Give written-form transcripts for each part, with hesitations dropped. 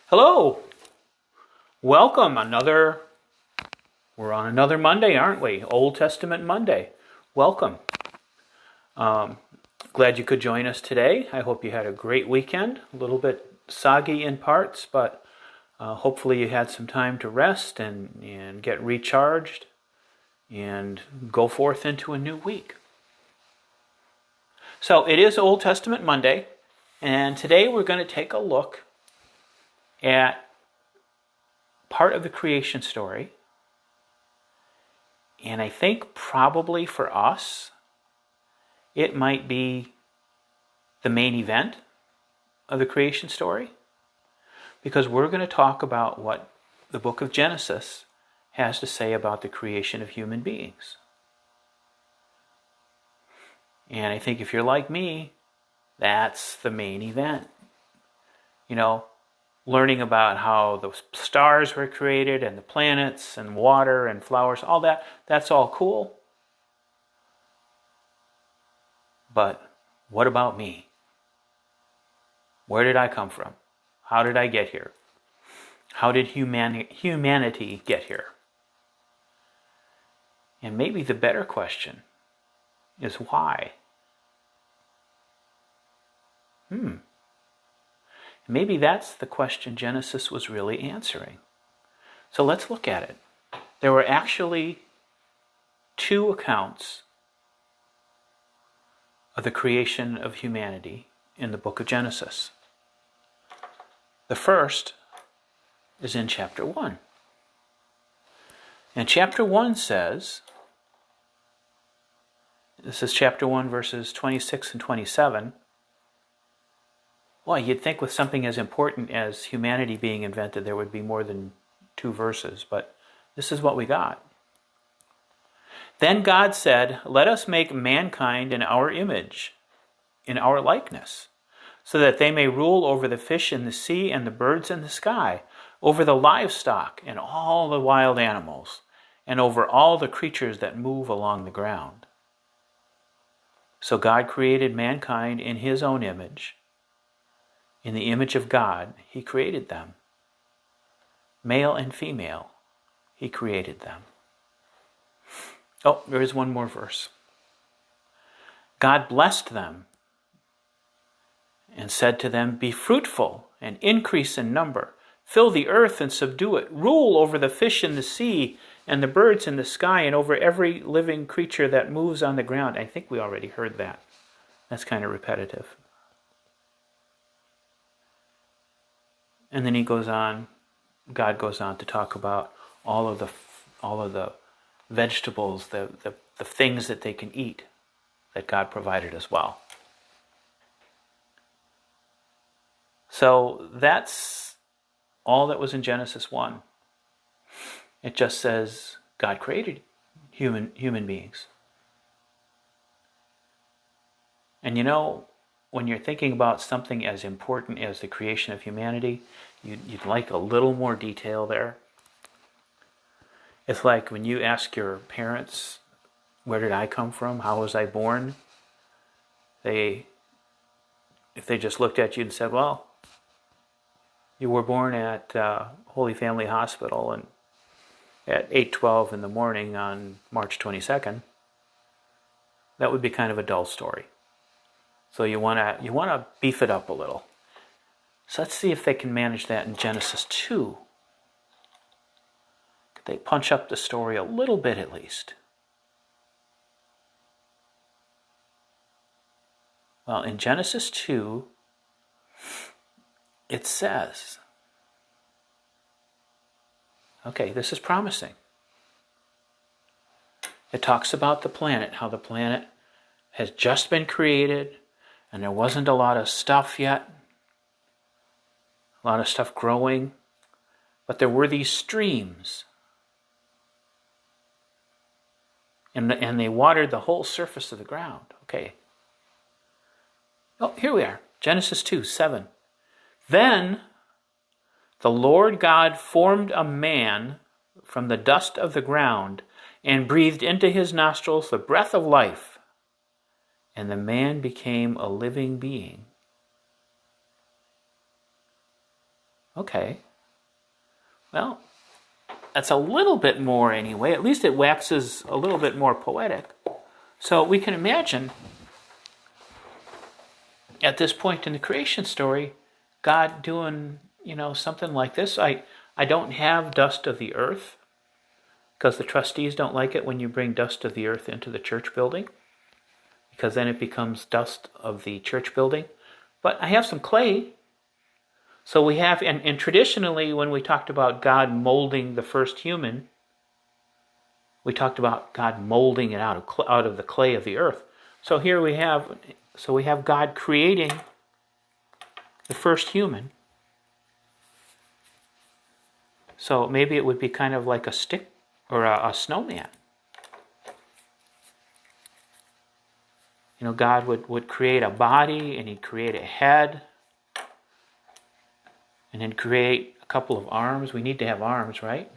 Hello, welcome. We're on another Monday, aren't we? Old Testament Monday. Welcome. Glad you could join us today. I hope you had a great weekend. A little bit soggy in parts, but hopefully you had some time to rest and get recharged and go forth into a new week. So it is Old Testament Monday, and today we're going to take a look at part of the creation story. And I think probably for us, it might be the main event of the creation story, because we're going to talk about what the book of Genesis has to say about the creation of human beings. And I think if you're like me, that's the main event. Learning about how the stars were created and the planets and water and flowers, all that's all cool. But what about me? Where did I come from? How did I get here? How did humanity get here? And maybe the better question is why? Maybe that's the question Genesis was really answering. So let's look at it. There were actually two accounts of the creation of humanity in the book of Genesis. The first is in chapter 1. And chapter 1 says, this is chapter 1 verses 26 and 27. Well, you'd think with something as important as humanity being invented, there would be more than 2 verses, but this is what we got. Then God said, "Let us make mankind in our image, in our likeness, so that they may rule over the fish in the sea and the birds in the sky, over the livestock and all the wild animals, and over all the creatures that move along the ground." So God created mankind in his own image. In the image of God, he created them. Male and female, he created them. Oh, there is one more verse. God blessed them and said to them, "Be fruitful and increase in number. Fill the earth and subdue it. Rule over the fish in the sea and the birds in the sky and over every living creature that moves on the ground." I think we already heard that. That's kind of repetitive. And then God goes on to talk about all of the vegetables, the things that they can eat that God provided as well. So that's all that was in Genesis 1. It just says God created human beings. And when you're thinking about something as important as the creation of humanity, you'd like a little more detail there. It's like when you ask your parents, "Where did I come from? How was I born?" If they just looked at you and said, "Well, you were born at Holy Family Hospital and at 8:12 in the morning on March 22nd, that would be kind of a dull story. So you want to beef it up a little. So let's see if they can manage that in Genesis 2. Could they punch up the story a little bit at least? Well, in Genesis 2, it says, okay, this is promising. It talks about the planet, how the planet has just been created, and there wasn't a lot of stuff yet, a lot of stuff growing, but there were these streams, and they watered the whole surface of the ground. Okay. Oh, here we are, Genesis 2:7. Then the Lord God formed a man from the dust of the ground and breathed into his nostrils the breath of life, and the man became a living being. Okay. Well, that's a little bit more anyway. At least it waxes a little bit more poetic. So we can imagine at this point in the creation story, God doing, something like this. I don't have dust of the earth because the trustees don't like it when you bring dust of the earth into the church building, because then it becomes dust of the church building. But I have some clay. So we have, and traditionally when we talked about God molding the first human, we talked about God molding it out of the clay of the earth. So here we have God creating the first human. So maybe it would be kind of like a stick or a snowman. God would create a body, and he'd create a head, and then create a couple of arms. We need to have arms, right?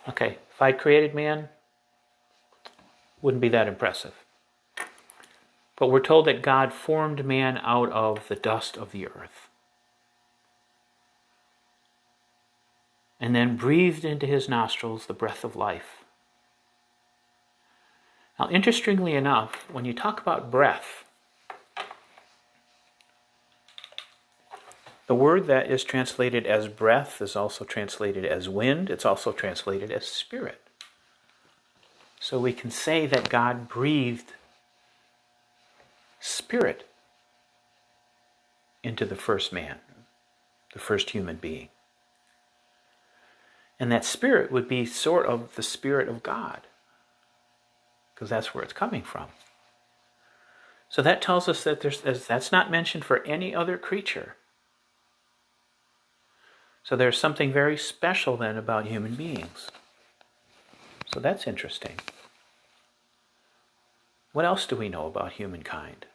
Okay, if I created man, wouldn't be that impressive. But we're told that God formed man out of the dust of the earth, and then breathed into his nostrils the breath of life. Now, interestingly enough, when you talk about breath, the word that is translated as breath is also translated as wind. It's also translated as spirit. So we can say that God breathed spirit into the first man, the first human being. And that spirit would be sort of the Spirit of God, because that's where it's coming from. So that tells us that that's not mentioned for any other creature. So there's something very special then about human beings. So that's interesting. What else do we know about humankind?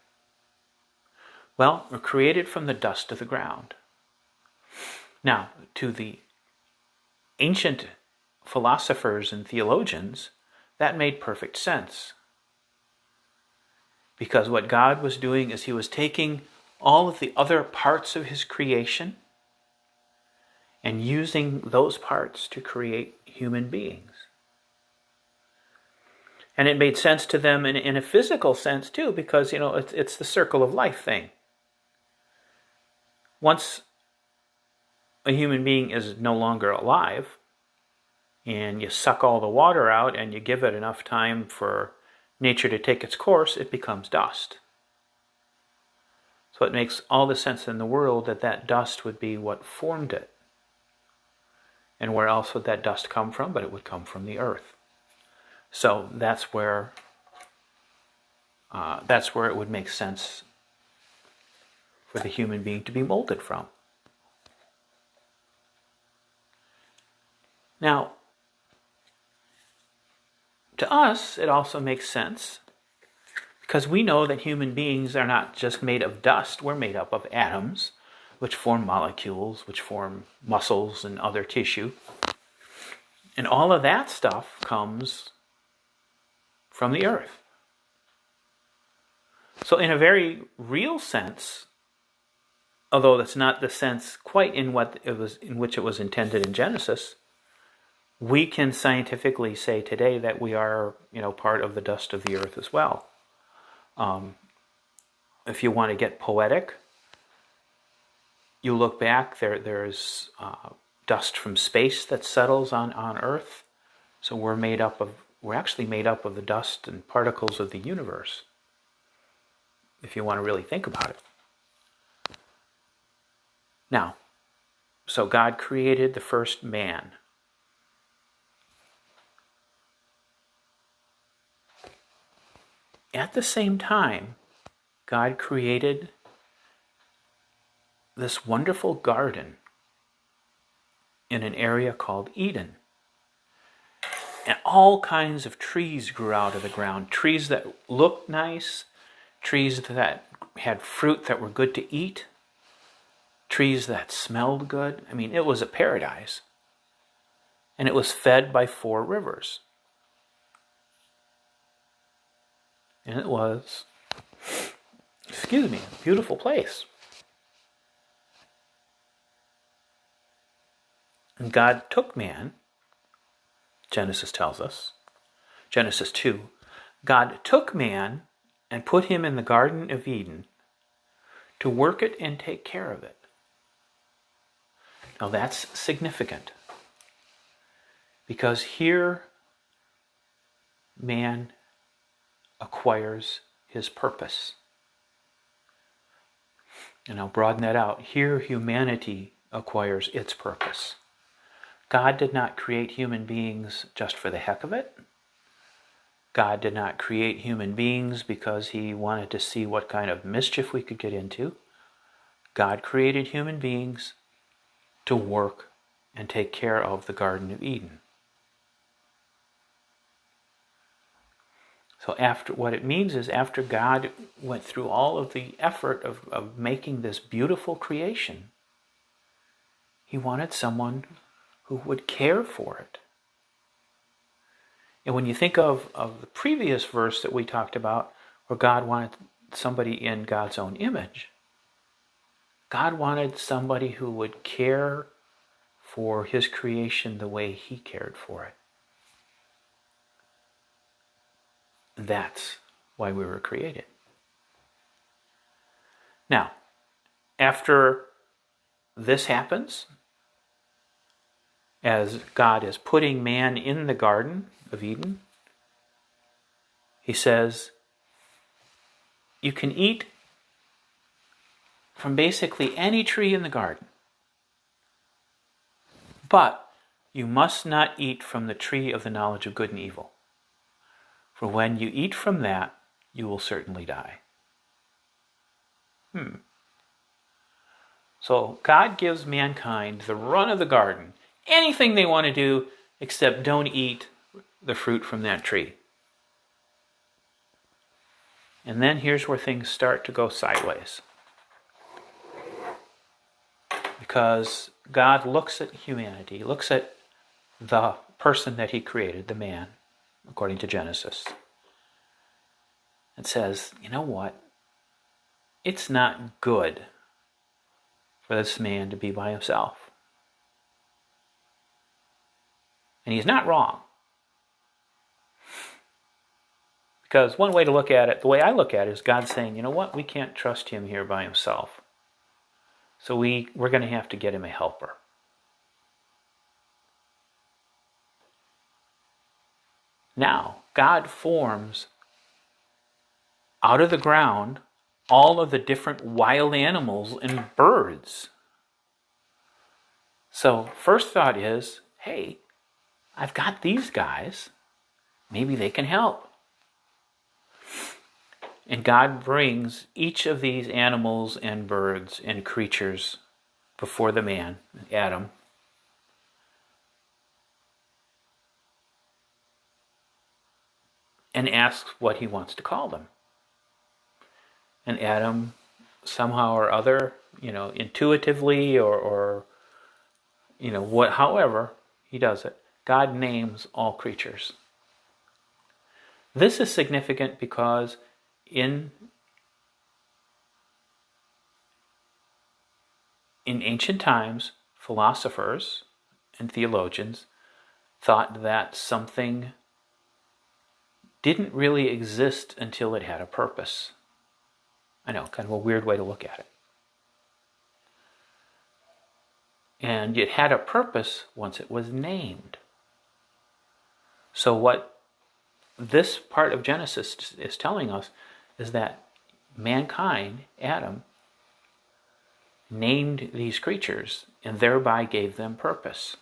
Well, we're created from the dust of the ground. Now, to the ancient philosophers and theologians, that made perfect sense. Because what God was doing is he was taking all of the other parts of his creation and using those parts to create human beings. And it made sense to them in a physical sense too, because it's the circle of life thing. Once a human being is no longer alive, and you suck all the water out and you give it enough time for nature to take its course, it becomes dust. So it makes all the sense in the world that dust would be what formed it. And where else would that dust come from? But it would come from the earth. So that's where it would make sense for the human being to be molded from. Now, to us, it also makes sense because we know that human beings are not just made of dust. We're made up of atoms, which form molecules, which form muscles and other tissue. And all of that stuff comes from the earth. So in a very real sense, although that's not the sense quite in which it was intended in Genesis, we can scientifically say today that we are, part of the dust of the earth as well. If you want to get poetic, you look back, there's dust from space that settles on Earth. So we're actually made up of the dust and particles of the universe, if you want to really think about it. Now, so God created the first man. At the same time, God created this wonderful garden in an area called Eden. And all kinds of trees grew out of the ground. Trees that looked nice, trees that had fruit that were good to eat, trees that smelled good. I mean, it was a paradise. And it was fed by 4 rivers. And it was beautiful place. And God took man, Genesis tells us, Genesis 2, God took man and put him in the Garden of Eden to work it and take care of it. Now that's significant, because here man acquires his purpose. And I'll broaden that out. Here humanity acquires its purpose. God did not create human beings just for the heck of it. God did not create human beings because he wanted to see what kind of mischief we could get into. God created human beings to work and take care of the Garden of Eden. So what it means is, after God went through all of the effort of making this beautiful creation, he wanted someone who would care for it. And when you think of the previous verse that we talked about, where God wanted somebody in God's own image, God wanted somebody who would care for his creation the way he cared for it. That's why we were created. Now, after this happens, as God is putting man in the Garden of Eden, he says, you can eat from basically any tree in the garden, but you must not eat from the tree of the knowledge of good and evil. For when you eat from that, you will certainly die. So God gives mankind the run of the garden. Anything they want to do, except don't eat the fruit from that tree. And then here's where things start to go sideways. Because God looks at humanity, looks at the person that he created, the man, according to Genesis, and says, you know what? It's not good for this man to be by himself. And he's not wrong. Because one way to look at it, the way I look at it, is God saying, you know what? We can't trust him here by himself. So we're going to have to get him a helper. Now, God forms out of the ground all of the different wild animals and birds. So first thought is, hey, I've got these guys. Maybe they can help. And God brings each of these animals and birds and creatures before the man, Adam. And asks what he wants to call them. And Adam, somehow or other, intuitively or however he does it, God names all creatures. This is significant because in ancient times, philosophers and theologians thought that something didn't really exist until it had a purpose. I know, kind of a weird way to look at it. And it had a purpose once it was named. So what this part of Genesis is telling us is that mankind, Adam, named these creatures and thereby gave them purpose.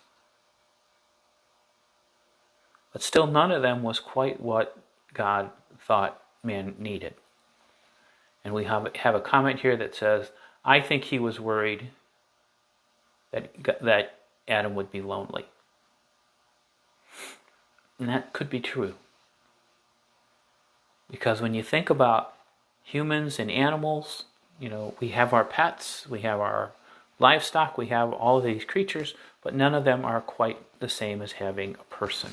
But still none of them was quite what God thought man needed. And we have a comment here that says, I think he was worried that Adam would be lonely. And that could be true. Because when you think about humans and animals, we have our pets, we have our livestock, we have all of these creatures, but none of them are quite the same as having a person.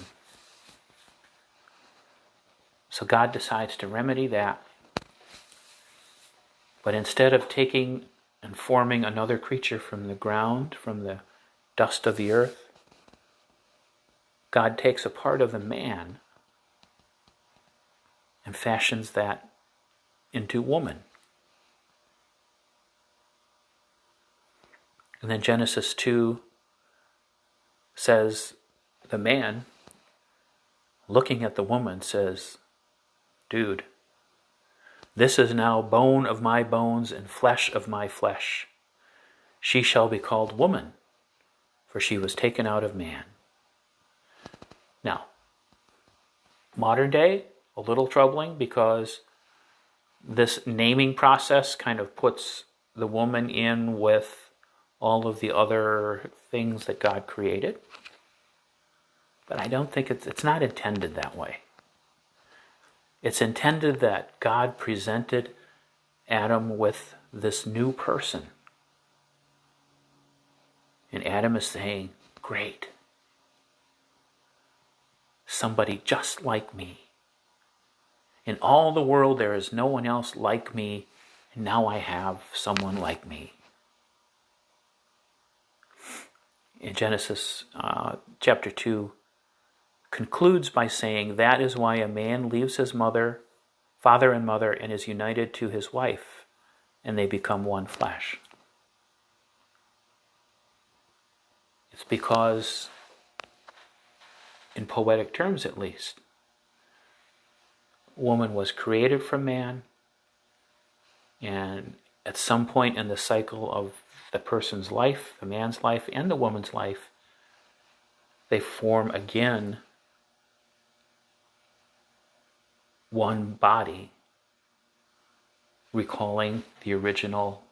So God decides to remedy that But instead of taking and forming another creature from the ground, from the dust of the earth, God takes a part of the man and fashions that into woman. And then Genesis 2 says, the man, looking at the woman, says, dude, this is now bone of my bones and flesh of my flesh. She shall be called woman, for she was taken out of man. Now, modern day, a little troubling because this naming process kind of puts the woman in with all of the other things that God created. But I don't think it's not intended that way. It's intended that God presented Adam with this new person. And Adam is saying, great. Somebody just like me. In all the world, there is no one else like me, and now I have someone like me. In Genesis chapter 2 concludes by saying, that is why a man leaves his father and mother, and is united to his wife, and they become one flesh. It's because, in poetic terms at least, woman was created from man, and at some point in the cycle of the person's life, the man's life and the woman's life, they form again one body, recalling the original,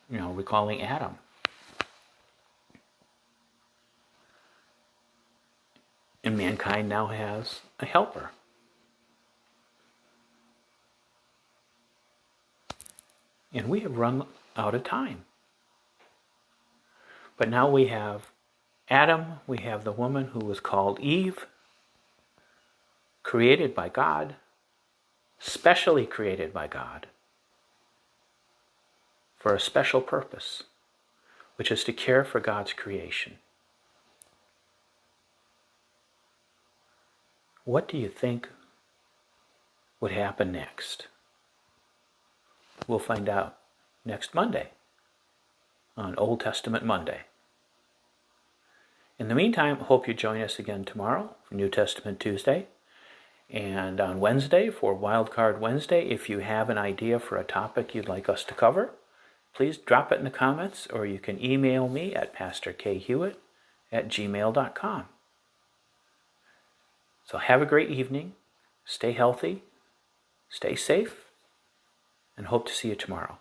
recalling Adam. And mankind now has a helper. And we have run out of time. But now we have Adam, we have the woman who was called Eve, created by God, specially created by God, for a special purpose, which is to care for God's creation. What do you think would happen next? We'll find out next Monday, on Old Testament Monday. In the meantime, hope you join us again tomorrow for New Testament Tuesday, and on Wednesday for Wildcard Wednesday. If you have an idea for a topic you'd like us to cover, please drop it in the comments, or you can email me at pastorkhewitt@gmail.com. So have a great evening, stay healthy, stay safe, and hope to see you tomorrow.